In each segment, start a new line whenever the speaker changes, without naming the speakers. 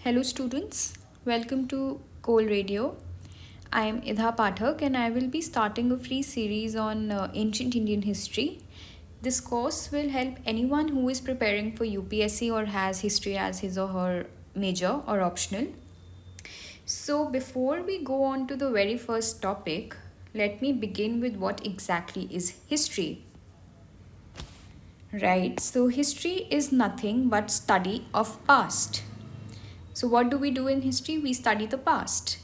Hello, students. Welcome to Coal Radio. I am Idha Pathak and I will be starting a free series on ancient Indian history. This course will help anyone who is preparing for UPSC or has history as his or her major or optional. So, before we go on to the very first topic, let me begin with what exactly is history. Right, so history is nothing but study of past. So, what do we do in history? We study the past.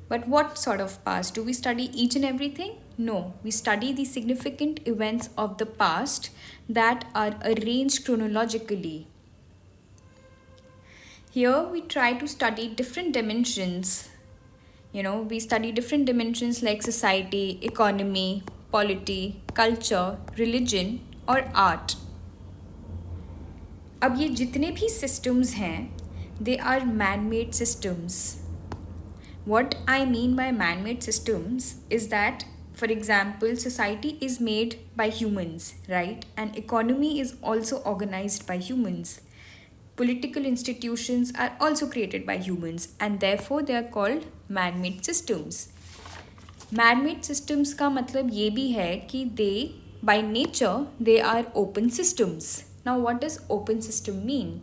But what sort of past? Do we study each and everything? No, we study the significant events of the past that are arranged chronologically. Here, we try to study different dimensions. We study different dimensions like society, economy, polity, culture, religion, और art. अब ये जितने भी systems हैं, they are man-made systems. What I mean by man-made systems is that, for example, society is made by humans, right? And economy is also organized by humans. Political institutions are also created by humans and therefore they are called man-made systems. Man-made systems का मतलब ये भी है कि they, by nature, they are open systems. Now what does open system mean?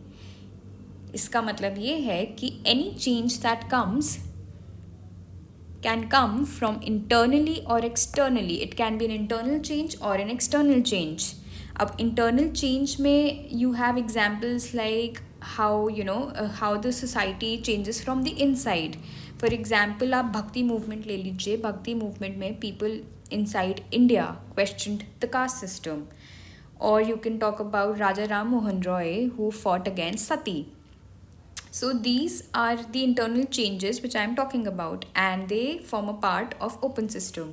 इसका मतलब ये है कि any change that comes can come from internally or externally. It can be an internal change or an external change. अब internal change में you have examples like how the society changes from the inside. For example, आप भक्ति movement ले लीजिए. भक्ति movement में people inside India questioned the caste system. Or you can talk about Raja Ram Mohan Roy who fought against Sati. So these are the internal changes which I am talking about and they form a part of open system.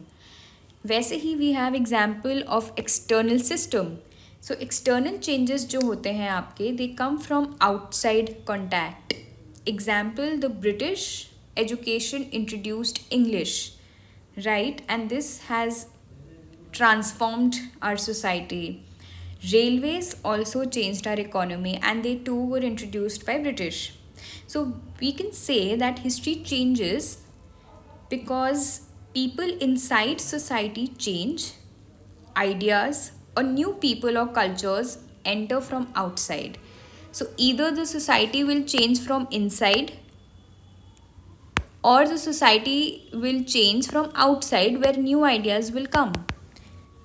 वैसे ही we have example of external system. So external changes जो होते हैं आपके they come from outside contact. Example, the British education introduced English, right? And this has transformed our society. Railways also changed our economy and they too were introduced by British. So we can say that history changes because people inside society change, ideas or new people or cultures enter from outside. So either the society will change from inside or the society will change from outside where new ideas will come.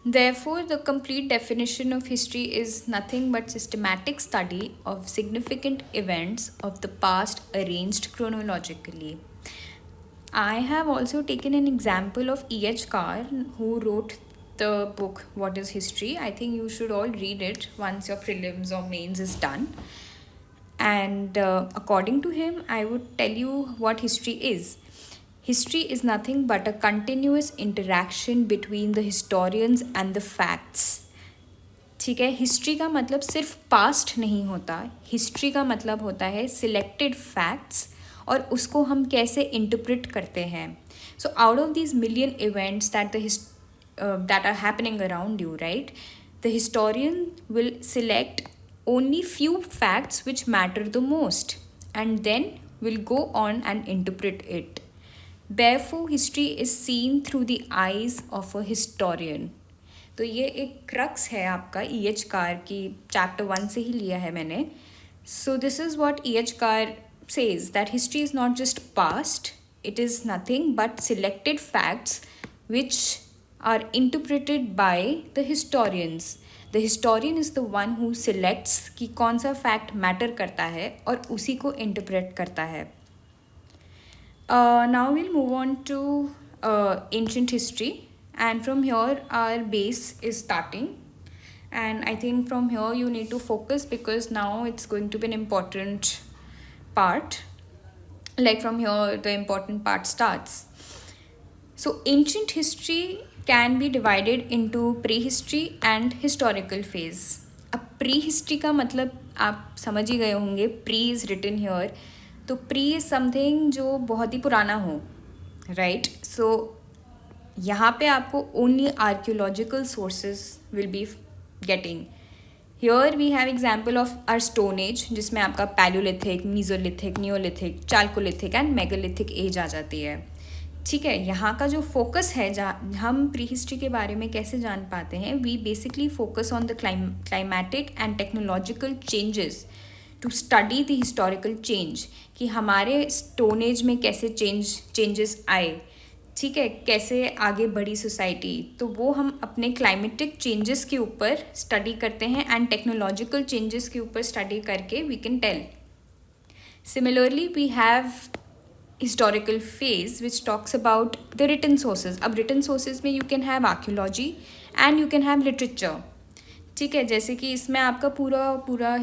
Therefore, the complete definition of history is nothing but systematic study of significant events of the past arranged chronologically. I have also taken an example of E.H. Carr, who wrote the book What is History. I think you should all read it once your prelims or mains is done. And according to him, I would tell you what history is. History is nothing but a continuous interaction between the historians and the facts. ठीक है, history का मतलब सिर्फ past नहीं होता. History का मतलब होता है सिलेक्टेड फैक्ट्स और उसको हम कैसे इंटरप्रेट करते हैं. So out of these million events that are happening around you, right? The historian will select only few facts which matter the most and then will go on and interpret it. Therefore, history is seen through the eyes of a historian. तो ये एक crux है आपका E.H. Car की chapter 1 से ही लिया है मैंने. So this is what E.H. Car says, that history is not just past, it is nothing but selected facts which are interpreted by the historians. The historian is the one who selects कि कौन सा fact matter करता है और उसी को interpret करता है. Now we'll move on to ancient history, and from here our base is starting, and I think from here you need to focus because now it's going to be an important part. Like from here the important part starts. So ancient history can be divided into prehistory and historical phase. अब prehistory का मतलब आप समझ ही गए होंगे. Pre is written here. तो pre is something जो बहुत ही पुराना हो, राइट? सो यहाँ पे आपको only archaeological sources will be getting. Here we have example of our stone age, जिसमें आपका palaeolithic, mesolithic, neolithic, chalcolithic and megalithic age आ जाती है. ठीक है, यहाँ का जो फोकस है, जहाँ हम प्री हिस्ट्री के बारे में कैसे जान पाते हैं, we basically focus on the climatic and technological changes to study the historical change, कि हमारे स्टोन एज में कैसे चेंजेस आए. ठीक है, कैसे आगे बढ़ी सोसाइटी, तो वो हम अपने क्लाइमेटिक चेंजेस के ऊपर स्टडी करते हैं एंड टेक्नोलॉजिकल चेंजेस के ऊपर स्टडी करके we can tell. Similarly we have historical phase which talks about the written sources. अब written sources में you can have archaeology and you can have literature. ठीक है, जैसे कि इसमें आपका पूरा पूरा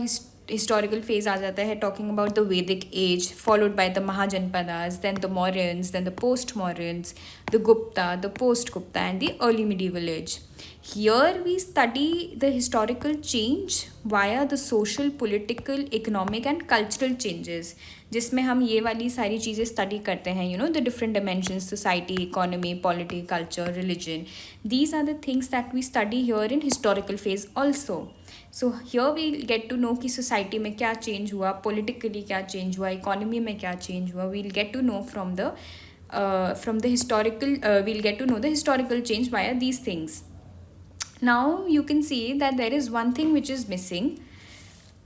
हिस्टोरिकल फेज आ जाता है, talking about the Vedic age followed by the Mahajanapadas, then the Mauryans, then the post Mauryans, the Gupta, the post Gupta and the early medieval age. Here we study the historical change via the social, political, economic and cultural changes, जिसमें हम ये वाली सारी चीज़ें study करते हैं, you know, the different dimensions, society, economy, polity, culture, religion. These are the things that we study here in historical phase also. So here we get to know कि society में क्या चेंज हुआ, politically क्या change हुआ, economy में क्या change हुआ. We'll get to know from the historical, we'll get to know the historical change via these things. Now you can see that there is one thing which is missing.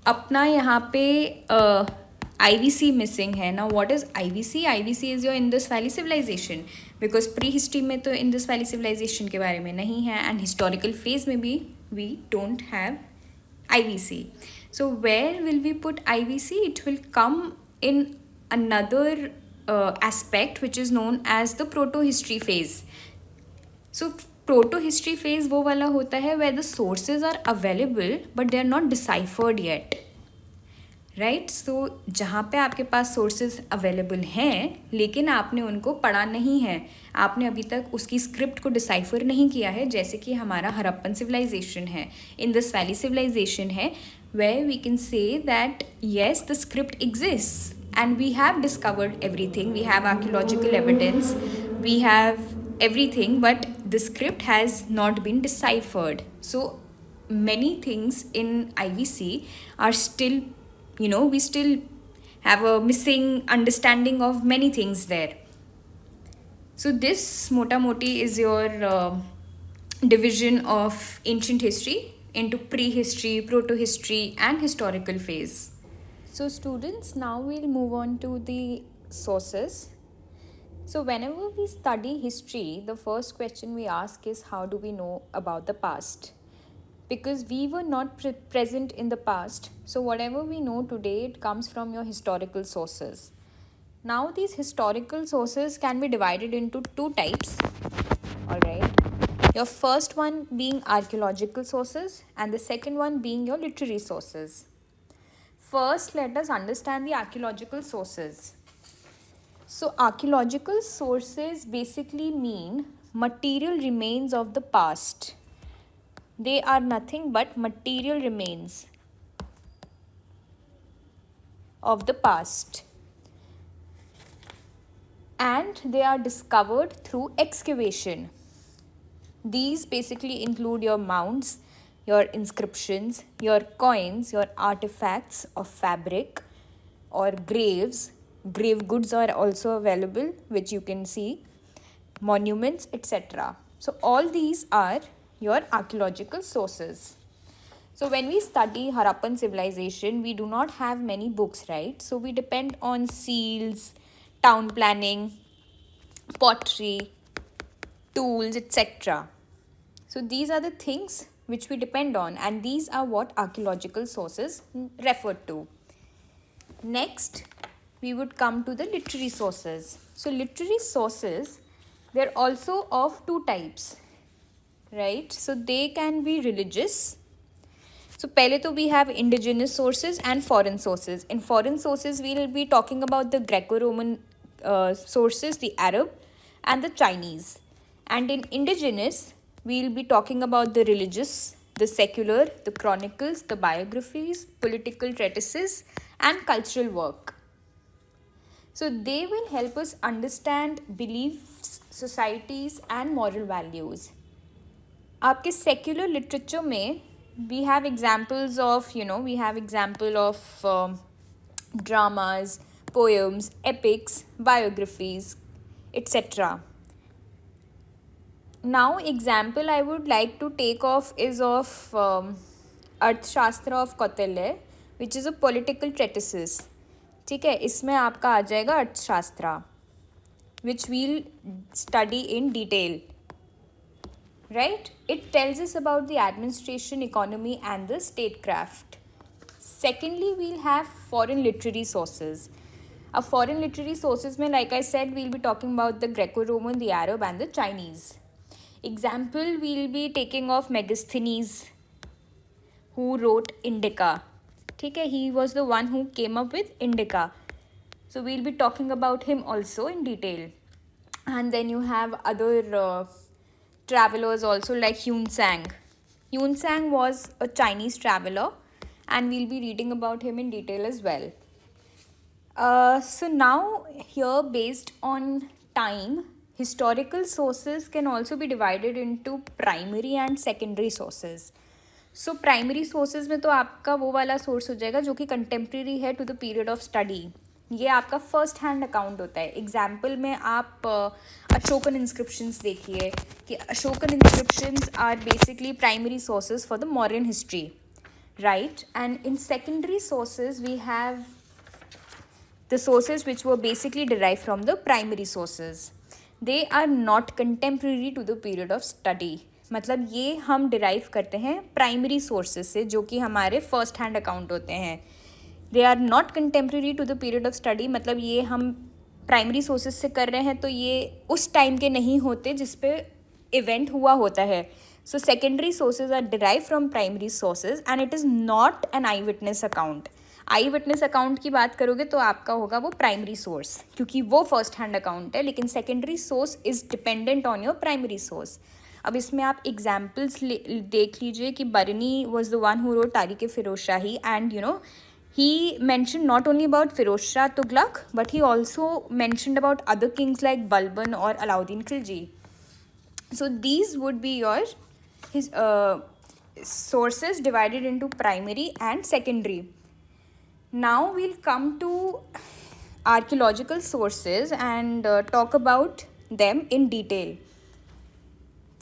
अपना यहाँ पे IVC missing है. Now what is IVC? IVC is your Indus Valley Civilization, because pre-history में तो Indus Valley Civilization के बारे में नहीं है, and historical phase में भी we don't have IVC. So where will we put IVC? It will come in another aspect which is known as the proto-history phase. So proto history phase वो वाला होता है where the sources are available but they are not deciphered yet, right. So जहाँ पे आपके पास sources available हैं लेकिन आपने उनको पढ़ा नहीं है, आपने अभी तक उसकी स्क्रिप्ट को डिसाइफर नहीं किया है, जैसे कि हमारा हरप्पन सिविलाइजेशन है, इंडस वैली सिविलाइजेशन है, where we can say that yes the script exists and we have discovered everything, we have archaeological evidence, we have everything, but the script has not been deciphered. So many things in IVC are still, you know, we still have a missing understanding of many things there. So this mota moti is your division of ancient history into prehistory, proto-history and historical phase. So students, now we'll move on to the sources. So whenever we study history, the first question we ask is, how do we know about the past? Because we were not present in the past, so whatever we know today, it comes from your historical sources. Now these historical sources can be divided into two types, alright. Your first one being archaeological sources and the second one being your literary sources. First, let us understand the archaeological sources. So archaeological sources basically mean material remains of the past. They are nothing but material remains of the past, and they are discovered through excavation. These basically include your mounds, your inscriptions, your coins, your artifacts of fabric or graves. Grave goods are also available, which you can see, monuments, etc. So all these are your archaeological sources. So when we study Harappan civilization, we do not have many books, right? So we depend on seals, town planning, pottery, tools, etc. So these are the things which we depend on, and these are what archaeological sources refer to. Next, we would come to the literary sources. So literary sources, they're also of two types, right? So they can be religious. So pehle to we have indigenous sources and foreign sources. In foreign sources, we will be talking about the Greco-Roman sources, the Arab and the Chinese. And in indigenous, we will be talking about the religious, the secular, the chronicles, the biographies, political treatises and cultural work. So they will help us understand beliefs, societies and moral values. आपके secular literature में we have examples of, we have example of dramas, poems, epics, biographies, etc. Now example I would like to take off is of Arthashastra of Kautilya, which is a political treatises. ठीक है, इसमें आपका आ जाएगा Arthashastra, which will study in detail. Right? It tells us about the administration, economy, and the statecraft. Secondly, we'll have foreign literary sources. Foreign literary sources में, like I said, we'll be talking about the Greco-Roman, the Arab, and the Chinese. Example, we'll be taking of Megasthenes, who wrote Indica. ठीक है, he was the one who came up with Indica. So we'll be talking about him also in detail. And then you have other travelers also, like Yun Sang. Yun Sang was a Chinese traveler, and we'll be reading about him in detail as well. So now here, based on time, historical sources can also be divided into primary and secondary sources. So primary sources में तो आपका वो वाला source हो जाएगा जो कि contemporary है to the period of study. ये आपका फर्स्ट हैंड अकाउंट होता है. एग्जाम्पल में आप अशोकन इंस्क्रिप्शंस देखिए कि Ashokan inscriptions are basically primary sources for the modern history, right. And in secondary sources we have the sources which were basically derive from the primary sources. They are not contemporary to the period of study. मतलब ये हम derive करते हैं primary sources से, जो कि हमारे first hand account होते हैं. They are not contemporary to the period of study. मतलब ये हम प्राइमरी सोर्सेज से कर रहे हैं तो ये उस टाइम के नहीं होते जिस पे इवेंट हुआ होता है. So secondary sources are derive from primary sources and it is not an eyewitness account. Eyewitness account की बात करोगे तो आपका होगा वो प्राइमरी सोर्स, क्योंकि वो फर्स्ट हैंड अकाउंट है. लेकिन secondary source is dependent on your primary source. अब इसमें आप एग्जाम्पल्स देख लीजिए कि Barani was the one who wrote Tarikh Firoz Shahi, and he mentioned not only about Firoz Shah Tughlaq, but he also mentioned about other kings like Balban or Alauddin Khilji. So these would be your his sources divided into primary and secondary. Now we'll come to archaeological sources and talk about them in detail.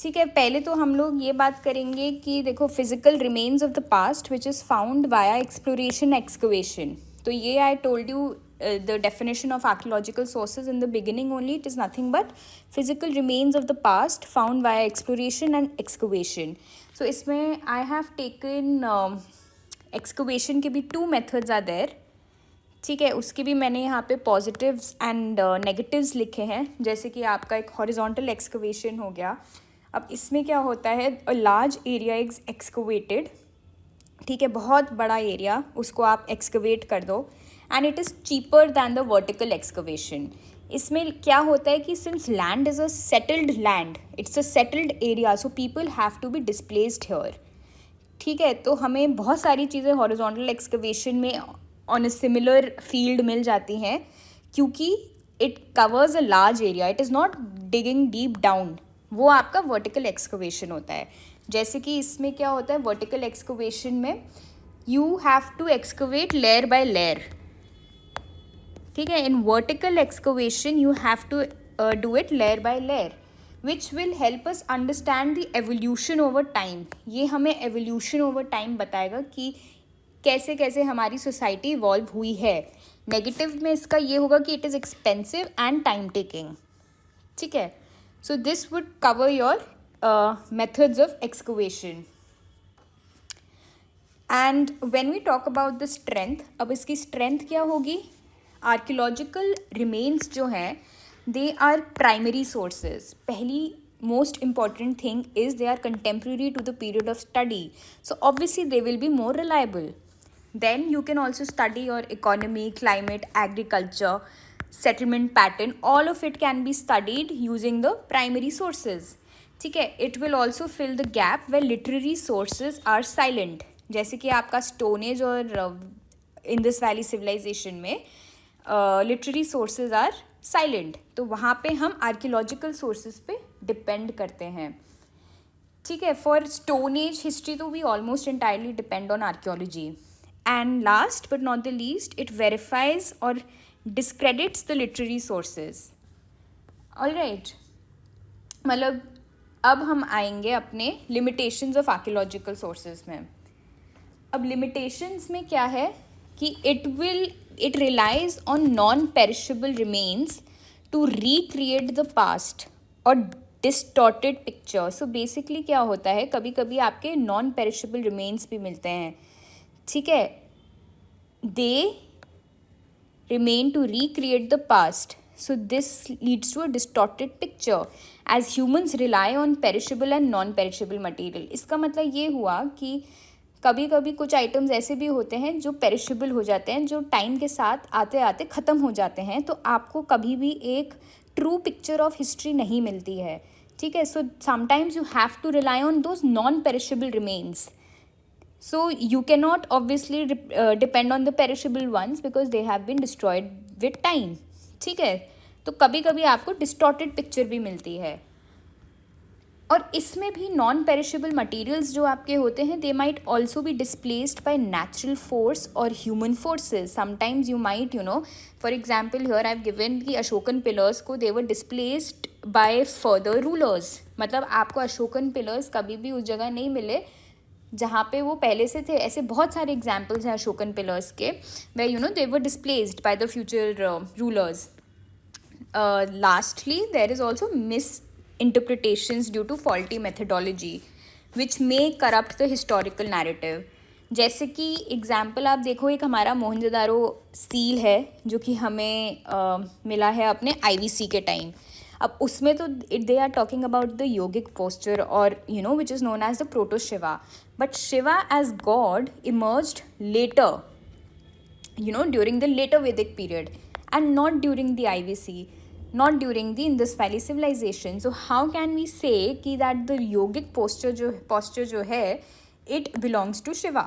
ठीक है, पहले तो हम लोग ये बात करेंगे कि देखो physical remains of the past which is found via exploration excavation. तो ये I told you the definition of archaeological sources in the beginning only. It is nothing but physical remains of the past found via exploration and excavation. So इसमें I have taken excavation के भी 2 methods are there. ठीक है, उसके भी मैंने यहाँ पे पॉजिटिव्स एंड नेगेटिव्स लिखे हैं. जैसे कि आपका एक हॉरिजॉन्टल एक्सकवेशन हो गया. अब इसमें क्या होता है, अ लार्ज एरिया इज एक्सकवेटेड. ठीक है, बहुत बड़ा एरिया उसको आप एक्सकवेट कर दो, and it is cheaper than the vertical excavation. इसमें क्या होता है कि since land is a settled land, it's a settled area, so people have to be displaced here. ठीक है, तो हमें बहुत सारी चीज़ें हॉरिजॉन्टल एक्सकवेशन में ऑन अ सिमिलर फील्ड मिल जाती हैं, क्योंकि it covers a large area. It is not digging deep down. वो आपका वर्टिकल एक्सकवेशन होता है. जैसे कि इसमें क्या होता है, वर्टिकल एक्सकवेशन में you have to excavate layer by layer. ठीक है, in vertical excavation you have to do it layer by layer, which will help us understand the evolution over time. ये हमें एवोल्यूशन ओवर टाइम बताएगा कि कैसे कैसे हमारी सोसाइटी इवॉल्व हुई है. नेगेटिव में इसका ये होगा कि it is expensive and time taking. ठीक है, so this would cover your methods of excavation. And when we talk about the strength, अब इसकी strength क्या होगी. Archaeological remains जो हैं they are primary sources. पहली most important thing is they are contemporary to the period of study, so obviously they will be more reliable. Then you can also study your economy, climate, agriculture, settlement pattern. All of it can be studied using the primary sources. ठीक है, it will also fill the gap where literary sources are silent. जैसे कि आपका stone age और Indus valley civilisation में literary sources are silent, तो वहाँ पे हम आर्कियोलॉजिकल सोर्सेज पे डिपेंड करते हैं. ठीक है. फॉर स्टोन एज हिस्ट्री तो we almost entirely depend on archaeology. And last but not the least, it verifies और discredits the literary sources. Alright, मतलब अब हम आएंगे अपने लिमिटेशंस ऑफ आर्कियोलॉजिकल सोर्सेज में. अब लिमिटेशंस में क्या है कि it relies on non perishable remains to recreate the past और डिस्टॉर्टेड पिक्चर. सो बेसिकली क्या होता है, कभी कभी आपके नॉन पेरिशेबल रिमेन्स भी मिलते हैं. ठीक है, दे remain to recreate the past. So this leads to a distorted picture as humans rely on perishable and non-perishable material. इसका मतलब ये हुआ कि कभी कभी कुछ आइटम्स ऐसे भी होते हैं जो पेरिशेबल हो जाते हैं, जो टाइम के साथ आते आते ख़त्म हो जाते हैं, तो आपको कभी भी एक ट्रू पिक्चर ऑफ हिस्ट्री नहीं मिलती है. ठीक है, so sometimes you have to rely on those non perishable remains. So you cannot obviously depend on the perishable ones because they have been destroyed with time. ठीक है, तो कभी कभी आपको डिस्टॉर्टेड पिक्चर भी मिलती है. और इसमें भी नॉन पेरिशेबल मटेरियल्स जो आपके होते हैं, they might also be displaced by natural force और human forces. Sometimes you might for example here I have given कि अशोकन पिलर्स को they were displaced by further rulers. मतलब आपको अशोकन पिलर्स कभी भी उस जगह नहीं मिले जहाँ पे वो पहले से थे. ऐसे बहुत सारे एग्जाम्पल्स हैं अशोकन पिलर्स के, वे they were displaced by the future rulers. Lastly there is also misinterpretations due to faulty methodology which may corrupt the historical narrative. जैसे कि एग्जाम्पल आप देखो, एक हमारा मोहनजोदारो सील है जो कि हमें मिला है अपने IVC के टाइम. अब उसमें तो they are talking about the yogic posture और which is known as the proto Shiva. But Shiva as god emerged later, during the later Vedic period and not during the IVC, not during the Indus valley civilisation. So how can we say कि that the yogic posture जो है it belongs to Shiva,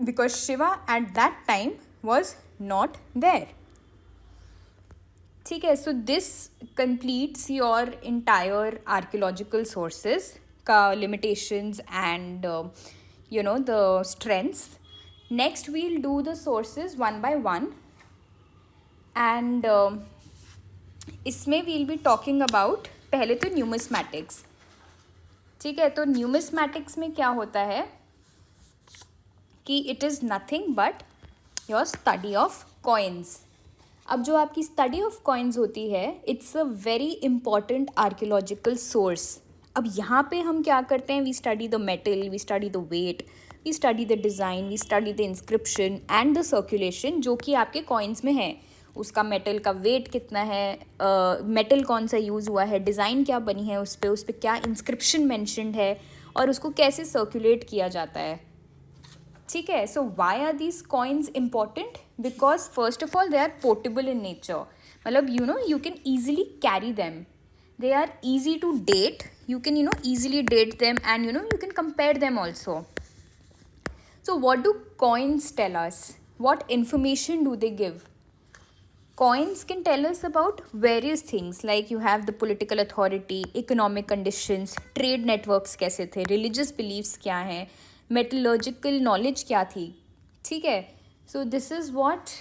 because Shiva at that time was not there. ठीक है, so this completes your entire archaeological sources का limitations and the strengths. Next we'll do the sources one by one and इसमें we'll be talking about पहले तो numismatics. ठीक है, तो numismatics में क्या होता है कि it is nothing but your study of coins. अब जो आपकी स्टडी ऑफ कॉइन्स होती है, it's a very important archaeological source. अब यहाँ पे हम क्या करते हैं, we study the metal, we study the weight, we study the design, we study the inscription and the circulation जो कि आपके कॉइन्स में है. उसका मेटल का वेट कितना है, मेटल कौन सा यूज़ हुआ है, डिज़ाइन क्या बनी है उस पर क्या इंस्क्रिप्शन मैंशनड है और उसको कैसे सर्कुलेट किया जाता है. ठीक है, so why are these coins important? Because first of all they are portable in nature. मतलब you can easily carry them, they are easy to date, you can easily date them and you can compare them also. So what do coins tell us? What information do they give? Coins can tell us about various things like you have the political authority, economic conditions, trade networks कैसे थे, religious beliefs क्या हैं, metallurgical knowledge क्या थी. ठीक है, so this is what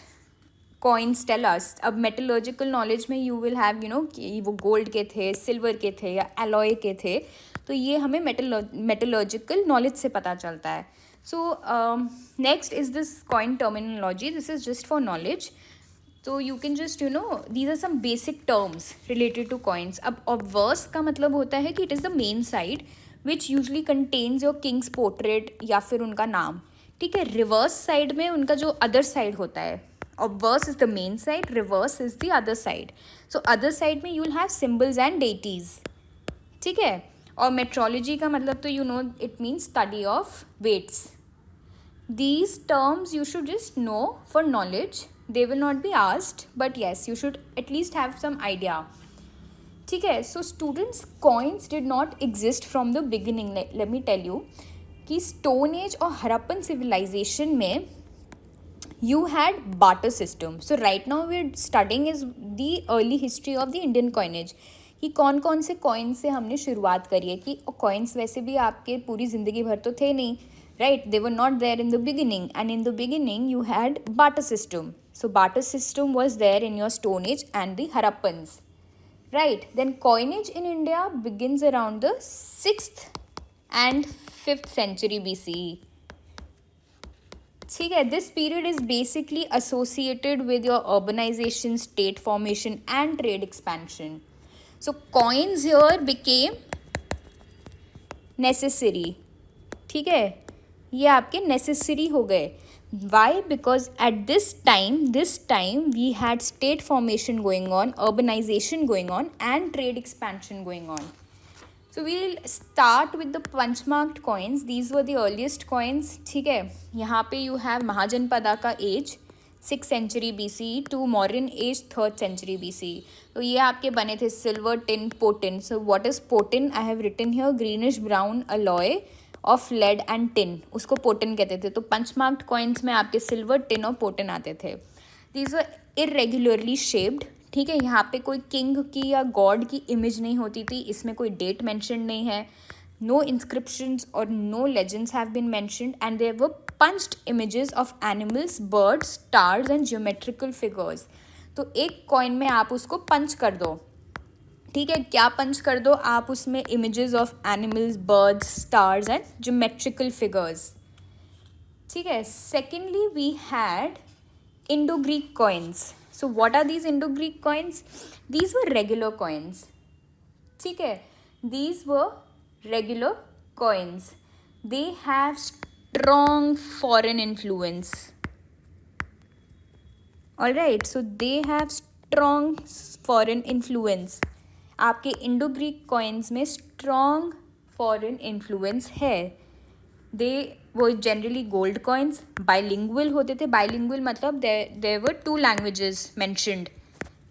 coins tell us. अब metallurgical knowledge में you will have कि वो गोल्ड के थे, सिल्वर के थे या एलॉय के थे, तो ये हमें मेटलर्जिकल नॉलेज से पता चलता है. So next is this coin terminology. This is just for knowledge. तो you can just these are some basic terms related to coins. अब ऑब्वर्स का मतलब होता है कि it is the main side which usually contains your king's portrait या फिर उनका नाम. ठीक है, रिवर्स साइड में उनका जो अदर साइड होता है, obverse is the main side, reverse is the other side. So other side में you will have symbols and deities. ठीक है, और metrology का मतलब तो it means study of weights. These terms you should just know for knowledge. They will not be asked, but yes, you should at least have some idea. ठीक है, so students, coins did not exist from the beginning. Let me tell you कि Stone Age और Harappan civilization में you had barter system. So right now we're studying is the early history of the Indian coinage. कि कौन कौन से coins से हमने शुरुआत करी है, कि कॉइन्स वैसे भी आपके पूरी ज़िंदगी भर तो थे नहीं, right, they were not there in the beginning, and in the beginning you had barter system. So barter system was there in your Stone Age and the Harappans, right? Then coinage in India begins around the 6th and 5th century BCE. ठीक है, this period is basically associated with your urbanization, state formation and trade expansion. So coins here became necessary. ठीक है, ये आपके necessary हो गए. Why? Because at this time we had state formation going on, urbanization going on and trade expansion going on. So we'll start with the punchmarked coins. These were the earliest coins. ठीक है, यहाँ पे you have Mahajanapada का age 6th century BCE to Mauryan age 3rd century BCE. तो ये आपके बने थे silver, tin, potin. So what is potin? I have written here greenish brown alloy of lead and tin, उसको पोटिन कहते थे. तो पंचमार्क्ड कॉइन्स में आपके सिल्वर, टिन और पोटिन आते थे. These were irregularly shaped. ठीक है, यहाँ पे कोई किंग की या गॉड की इमेज नहीं होती थी, इसमें कोई डेट मेंशन नहीं है, नो इंस्क्रिप्शंस और no legends have been mentioned, and there were punched images of animals, birds, stars and geometrical figures. तो एक कॉइन में आप उसको पंच कर दो. ठीक है, क्या पंच कर दो आप उसमें? Images of animals, birds, stars and geometrical figures. ठीक है, secondly we had Indo Greek coins. So what are these Indo Greek coins? These were regular coins. ठीक है, these were regular coins. They have strong foreign influence. Alright, so they have strong foreign influence. आपके Indo Greek coins में strong foreign influence है. They वो generally gold coins bilingual होते थे. Bilingual मतलब there were 2 languages mentioned.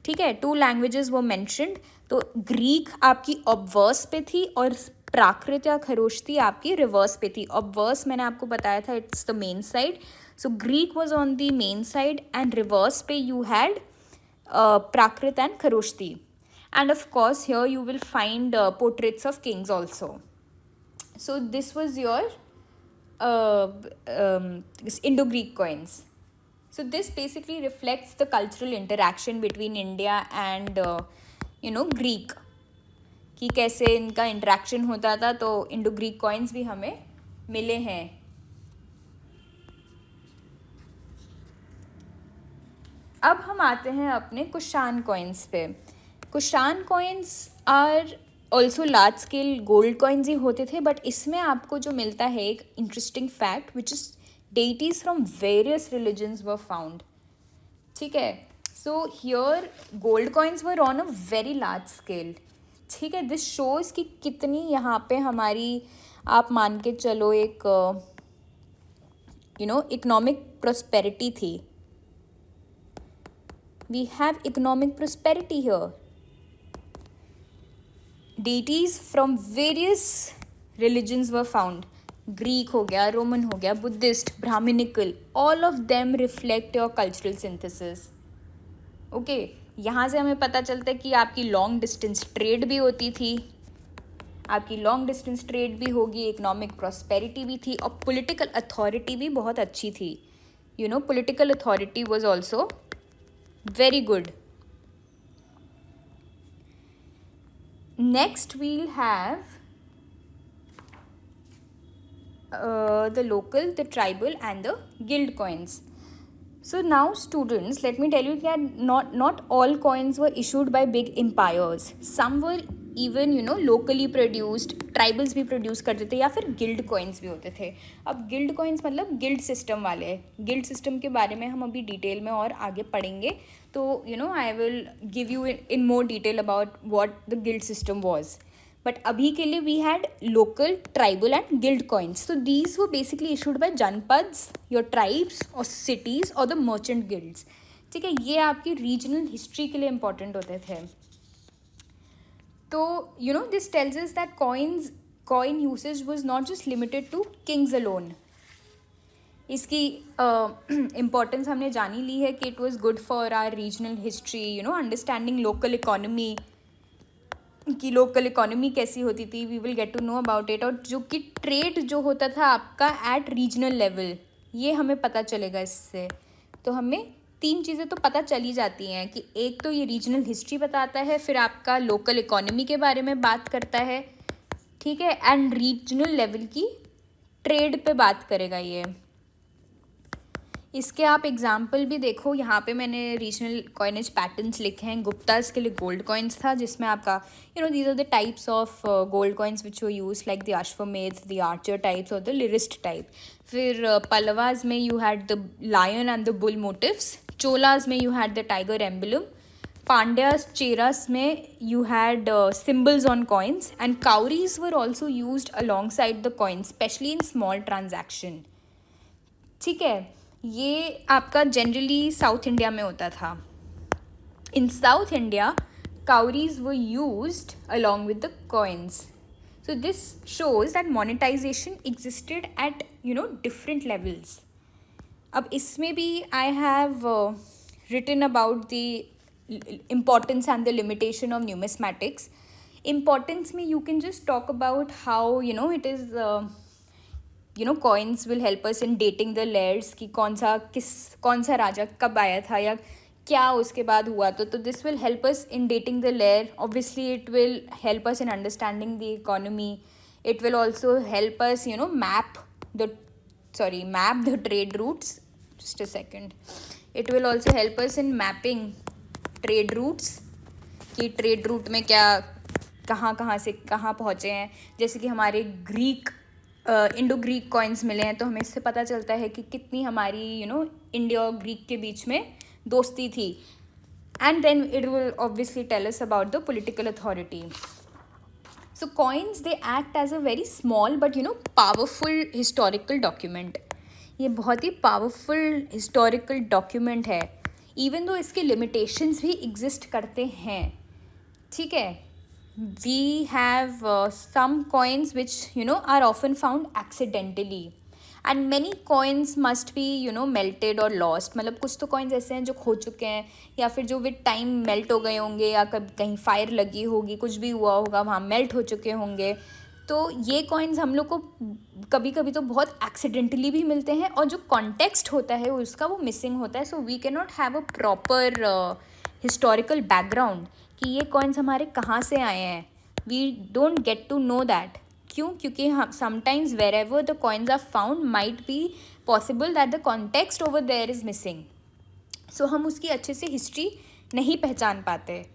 ठीक है, 2 languages वो मेंशन्ड. तो ग्रीक आपकी ऑब्वर्स पे थी और प्राकृत या खरोष्टी आपकी रिवर्स पे थी. ऑब्वर्स मैंने आपको बताया था, it's the main side. So Greek was on the main side and reverse पे you had Prakrit and Kharosthi. And of course here you will find portraits of kings also. So this was your Indo-Greek coins. So this basically reflects the cultural interaction between India and Greek, कि कैसे इनका interaction होता था. तो Indo Greek coins भी हमें मिले हैं. अब हम आते हैं अपने कुशान कॉइन्स पे. Kushan coins are also large scale gold coins ही होते थे, बट इसमें आपको जो मिलता है एक interesting fact, which is deities from various religions were found. ठीक है, so here gold coins were on a very large scale. ठीक है, दिस शोज़ कि कितनी यहाँ पे हमारी, आप मान के चलो, एक इकोनॉमिक प्रोस्पेरिटी थी. We have economic prosperity here. Deities from various religions were found. Greek हो गया, Roman हो गया, Buddhist, Brahminical, all of them reflect your cultural synthesis. Okay, यहाँ से हमें पता चलता है कि आपकी लॉन्ग डिस्टेंस ट्रेड भी होती थी, आपकी लॉन्ग डिस्टेंस ट्रेड भी होगी, इकोनॉमिक प्रॉस्पेरिटी भी थी और पॉलिटिकल अथॉरिटी भी बहुत अच्छी थी. Political authority was also very good. Next we'll have the local, the tribal and the guild coins. So now students, let me tell you that not all coins were issued by big empires. Some were even locally produced. Tribals भी produce करते थे या फिर guild coins भी होते थे. अब guild coins मतलब गिल्ड सिस्टम वाले. गिल्ड सिस्टम के बारे में हम अभी डिटेल में और आगे पढ़ेंगे. तो I will give you in more detail about what the guild system was. But अभी के लिए we had local, tribal and guild coins. So these were basically issued by janapadas, your tribes और सिटीज़ और द मर्चेंट गिल्ड्स. ठीक है, ये आपकी regional history के लिए इंपॉर्टेंट होते थे. तो this tells us that coin usage was not just limited to kings alone. इसकी इम्पोर्टेंस हमने जानी ली है कि it was good for our regional history, understanding local economy. कि लोकल इकोनॉमी कैसी होती थी, we will get to know about it. और जो कि ट्रेड जो होता था आपका एट रीजनल लेवल, ये हमें पता चलेगा इससे। तो हमें 3 चीज़ें तो पता चली जाती हैं कि एक तो ये रीजनल हिस्ट्री बताता है, फिर आपका लोकल इकोनॉमी के बारे में बात करता है, ठीक है, एंड रीजनल लेवल की ट्रेड पे बात करेगा ये। इसके आप एग्जाम्पल भी देखो, यहाँ पे मैंने रीजनल कॉइनेज पैटर्न्स लिखे हैं। गुप्तास के लिए गोल्ड कॉइन्स था, जिसमें आपका these are the types of gold coins which were used, like the Ashvamedha, the archer types और द लिरिस्ट टाइप। फिर पल्लवाज में you had the lion and the bull motifs. Cholas में you had the tiger emblem. Pandyas Cheras में you had symbols on coins, and cowries were also used alongside the coins, especially in small transaction। ठीक है, ये आपका generally south India में होता था। In South India cowries were used along with the coins. So this shows that monetization existed at different levels. अब इसमें भी I have written about the importance and the limitation of numismatics. Importance में you can just talk about how it is coins will help us in dating the layers कि कौन सा राजा कब आया था या क्या उसके बाद हुआ। तो this will help us in dating the layer. Obviously it will help us in understanding the economy. It will also help us map the trade routes. Just a second. It will also help us in mapping trade routes कि trade route में क्या कहाँ से कहाँ पहुँचे हैं। जैसे कि हमारे इंडो ग्रीक कॉइन्स मिले हैं, तो हमें इससे पता चलता है कि कितनी हमारी इंडिया और ग्रीक के बीच में दोस्ती थी। And then it will obviously tell us about the political authority. So coins they act as a very small but powerful historical document. ये बहुत ही पावरफुल हिस्टोरिकल डॉक्यूमेंट है, इवन दो इसके लिमिटेशंस भी एग्जिस्ट करते हैं। ठीक है, we have some coins which are often found accidentally, and many coins must be melted or lost। मतलब कुछ तो coins ऐसे हैं जो खो चुके हैं या फिर जो विद टाइम मेल्ट हो गए होंगे, या कहीं फायर लगी होगी, कुछ भी हुआ होगा, वहाँ मेल्ट हो चुके होंगे। तो ये कॉइन्स हम लोग को कभी कभी तो बहुत एक्सीडेंटली भी मिलते हैं, और जो कॉन्टेक्स्ट होता है उसका वो मिसिंग होता है। So we can not have a proper historical background कि ये कॉइन्स हमारे कहाँ से आए हैं। We don't get to know that. क्यों? क्योंकि हम sometimes wherever the coins are found might be possible that the context over there is missing. So हम उसकी अच्छे से हिस्ट्री नहीं पहचान पाते।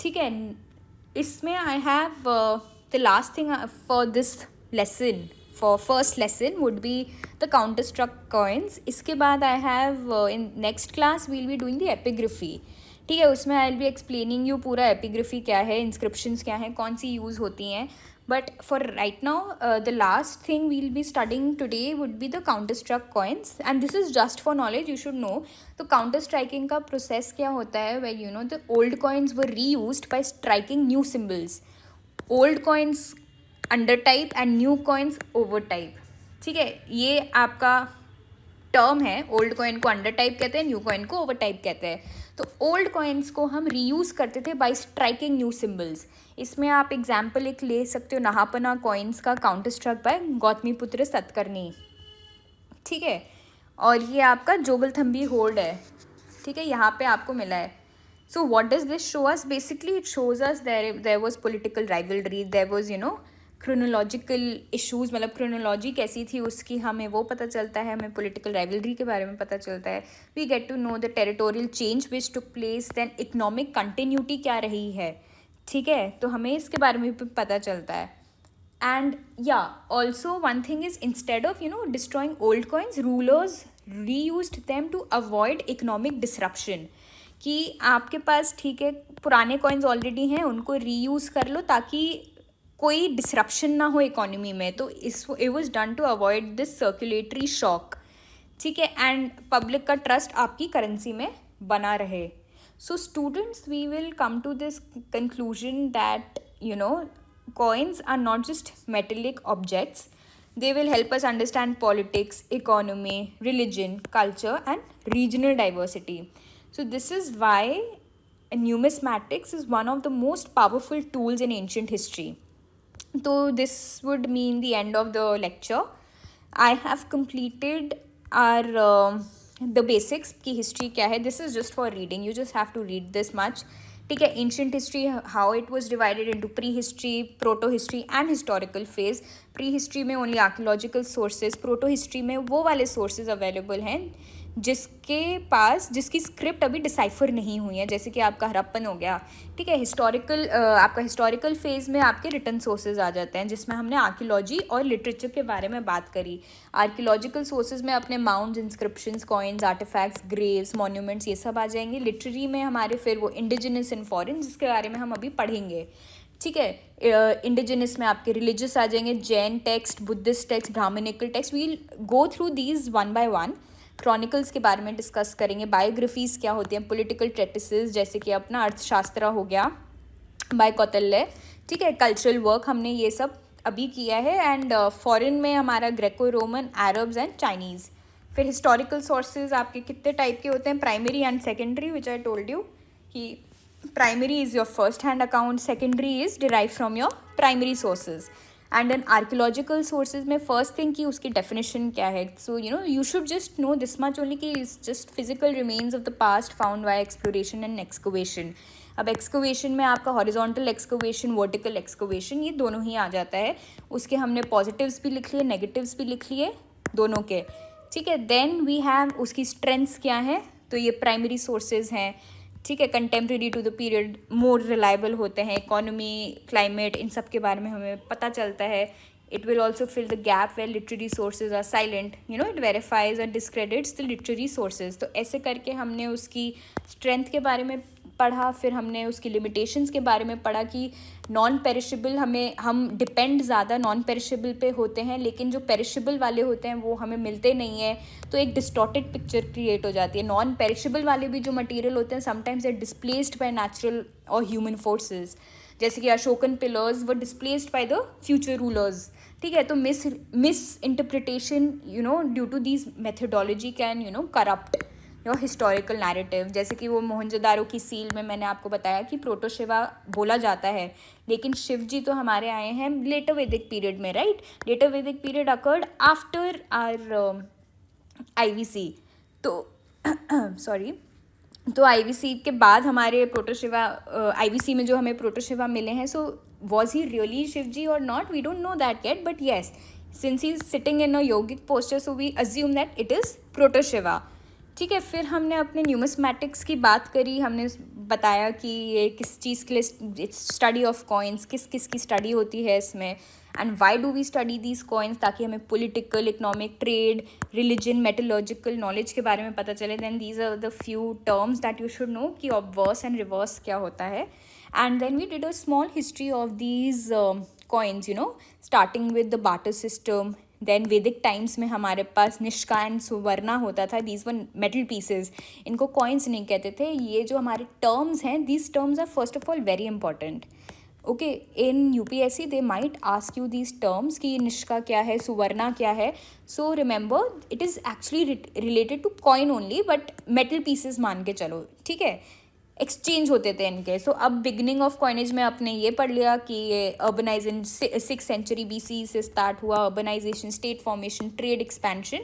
ठीक है, इसमें I have the last thing for this lesson, for first lesson would be the counter struck coins. इसके बाद I have in next class we'll be doing the epigraphy. ठीक है, उसमें I will be explaining you पूरा epigraphy क्या है, inscriptions क्या हैं, कौन सी यूज़ होती हैं। But for right now the last thing we will be studying today would be the counter struck coins, and this is just for knowledge, you should know. तो counter striking का process क्या होता है, where the old coins were reused by striking new symbols. Old coins under type and new coins over type. ठीक है, ये आपका term है। ओल्ड कॉइन को अंडर टाइप कहते हैं, न्यू कॉइन को ओवर टाइप कहते हैं। तो ओल्ड कॉइन्स को हम रीयूज़ करते थे बाय स्ट्राइकिंग न्यू सिम्बल्स। इसमें आप एग्जाम्पल एक ले सकते हो, नहापना कॉइन्स का counter struck by Gautamiputra Satakarni. ठीक है, और ये आपका जोगलथम्बी होर्ड है। ठीक है, यहाँ पे आपको मिला है। So what does this show us? Basically it shows us there was political rivalry, there was chronological issues, मतलब क्रोनोलॉजी कैसी थी उसकी हमें वो पता चलता है, हमें पॉलिटिकल राइवलरी के बारे में पता चलता है। We get to know the territorial change which took place, then economic continuity क्या रही है। ठीक है, तो हमें इसके बारे में भी पता चलता है। एंड या also one thing is, instead of destroying old coins, rulers reused them to avoid economic disruption. कि आपके पास ठीक है पुराने कॉइन्स ऑलरेडी हैं, उनको रीयूज़ कर लो ताकि कोई डिसरप्शन ना हो इकोनॉमी में। तो it was done to avoid this circulatory shock. ठीक है, एंड पब्लिक का ट्रस्ट आपकी करेंसी में बना रहे। So students, we will come to this conclusion that coins are not just metallic objects. They will help us understand politics, economy, religion, culture and regional diversity. So this is why numismatics is one of the most powerful tools in ancient history. So this would mean the end of the lecture. I have completed our the basics की history क्या है. This is just for reading. You just have to read this much. ठीक है. Ancient history, how it was divided into prehistory, proto-history and historical phase. Prehistory में only archaeological sources, proto-history में वो वाले sources available हैं जिसकी script अभी decipher नहीं हुई है, जैसे कि आपका हड़प्पन हो गया. ठीक है. आपका हिस्टोरिकल फेज में आपके रिटर्न सोर्सेज आ जाते हैं, जिसमें हमने आर्कियोलॉजी और लिटरेचर के बारे में बात करी. आर्कियोलॉजिकल सोर्सेज में अपने mounds, inscriptions, coins, artifacts, graves, monuments, ये सब आ जाएंगे. लिटरेरी में हमारे फिर वो इंडिजिनस एंड फॉरेन, जिसके बारे में हम अभी पढ़ेंगे. ठीक है. इंडिजिनस में आपके रिलीजियस आ जाएंगे, Jain text, Buddhist text, Brahmanical text. We'll go through these one by one. Chronicles के बारे में डिस्कस करेंगे. बायोग्राफीज़ क्या होती हैं, पॉलिटिकल ट्रेटिसेस जैसे कि अपना अर्थशास्त्र हो गया बाय कौटिल्य. ठीक है. कल्चरल वर्क हमने ये सब अभी किया है. एंड फॉरेन में हमारा Greco Roman, Arabs and Chinese. फिर हिस्टोरिकल सोर्सेज आपके कितने टाइप के होते हैं, primary and secondary, which I told you कि primary is your first hand account, secondary is derive from your primary sources. And an archaeological sources में first thing कि उसकी डेफिनेशन क्या है. So you should just know this much only कि it's just physical remains of the past found by exploration and excavation. अब excavation में आपका horizontal excavation, vertical excavation, ये दोनों ही आ जाता है. उसके हमने पॉजिटिव्स भी लिख लिए, नेगेटिव्स भी लिख लिए, दोनों के. ठीक है. देन वी हैव उसकी स्ट्रेंथ्स क्या है, तो ये प्राइमरी सोर्सेज हैं. ठीक है. Contemporary to the period more reliable होते हैं. इकोनॉमी, क्लाइमेट, इन सब के बारे में हमें पता चलता है. It will also fill the gap where literary sources are silent. It verifies और डिस्क्रेडिट्स द लिटरेरी सोर्सेज. तो ऐसे करके हमने उसकी स्ट्रेंथ के बारे में पढ़ा. फिर हमने उसकी लिमिटेशंस के बारे में पढ़ा कि नॉन पेरिशेबल हम डिपेंड ज़्यादा नॉन पेरिशेबल पे होते हैं, लेकिन जो पेरिशेबल वाले होते हैं वो हमें मिलते नहीं है. तो एक डिस्टॉर्टेड पिक्चर क्रिएट हो जाती है. नॉन पेरिशेबल वाले भी जो मटेरियल होते हैं sometimes are displaced by natural और ह्यूमन फोर्सेस, जैसे कि Ashokan pillars were displaced by the future rulers. ठीक है. तो misinterpretation due to these methodology can corrupt your historical narrative. जैसे कि वो मोहनजोदारो की सील में मैंने आपको बताया कि प्रोटोशिवा बोला जाता है, लेकिन शिव जी तो हमारे आए हैं लेटर वैदिक पीरियड में, right. Later Vedic period occurred after our IVC. तो सॉरी, तो IVC के बाद हमारे प्रोटोशिवा, IVC में जो हमें प्रोटोशिवा मिले हैं, so was he really Shiva ji और not, we don't know that yet, but yes, since he is sitting in a yogic posture, so we assume that it is Protoshiva. ठीक है. फिर हमने अपने न्यूमिस्मैटिक्स की बात करी. हमने बताया कि ये किस चीज़ के लिए स्टडी ऑफ कॉइन्स, किस किस की स्टडी होती है इसमें, and why do we study these coins, ताकि हमें political, economic, trade, religion, metallurgical knowledge के बारे में पता चले. Then these are the few terms that you should know कि ऑब्वर्स एंड रिवर्स क्या होता है. And then we did a small history of these coins, starting with the barter system. Then Vedic times में हमारे पास निष्का एंड सुवर्णा होता था. These one metal pieces. इनको कॉइन्स नहीं कहते थे. ये जो हमारे टर्म्स हैं, these terms are first of all very important. Okay. In UPSC they might ask you these terms कि निष्का क्या है, सुवर्णा क्या है. So remember it is actually related to coin only, but metal pieces मान के चलो. ठीक है. एक्सचेंज होते थे इनके. सो अब बिगनिंग ऑफ कॉइनेज में आपने ये पढ़ लिया कि ये अर्बनाइजेशन 6th century BC से स्टार्ट हुआ. Urbanisation, state formation, trade expansion.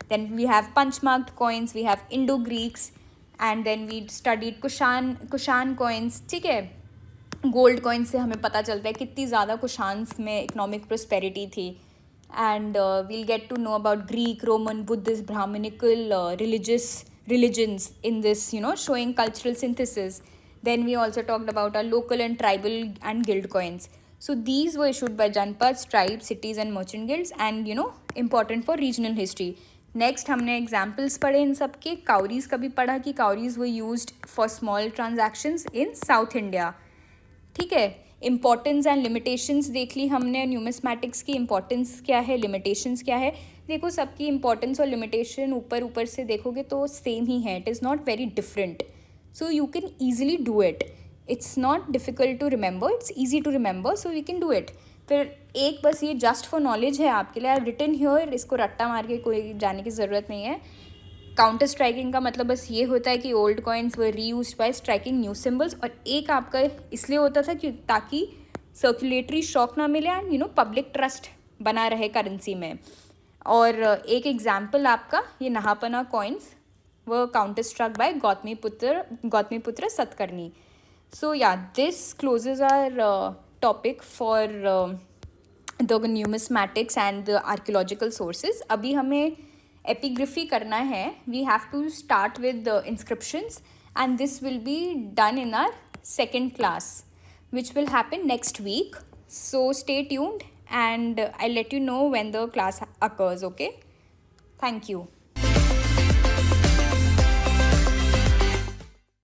Then we have punch marked coins, we have Indo Greeks, and then we studied Kushan coins. ठीक है. गोल्ड कॉइन्स से हमें पता चलता है कितनी ज़्यादा कुशान्स में इकोनॉमिक प्रोस्पेरिटी थी. And we'll get to know about Greek, Roman, Buddhist, Brahmanical, religions in this, showing cultural synthesis. Then we also talked about our local and tribal and guild coins. So these were issued by Janpads, tribes, cities and merchant guilds, and important for regional history. Next हमने examples पढ़े इन सब के. काउरीज का भी पढ़ा कि काउरीज were used for small transactions in South India. ठीक है. इम्पॉर्टेंस एंड लिमिटेशंस देख ली हमने. न्यूमिस्मैटिक्स की इम्पॉर्टेंस क्या है, लिमिटेशंस क्या है. देखो, सबकी इम्पॉर्टेंस और लिमिटेशन ऊपर से देखोगे तो सेम ही है. It is not very different. So you can easily do it. It's not difficult to remember, it's easy to remember, so you can do it. फिर एक बस ये जस्ट फॉर नॉलेज है आपके लिए. आई रिटन हियर, इसको रट्टा मार के कोई जाने की ज़रूरत नहीं है. काउंटर स्ट्राइकिंग का मतलब बस ये होता है कि old coins were reused by striking new symbols, और एक आपका इसलिए होता था कि ताकि सर्कुलेटरी शॉक ना मिले एंड पब्लिक ट्रस्ट बना रहे करेंसी में। और एक एग्जाम्पल आपका ये नहापना कॉइन्स व counter struck by Gautamiputra Satakarni. So yeah this closes our topic for the numismatics and the archaeological sources. अभी हमें एपिग्राफी करना है। We have to start with inscriptions and this will be done in our second class, which will happen next week. So stay tuned and I'll let you know when the class occurs. Okay, thank you.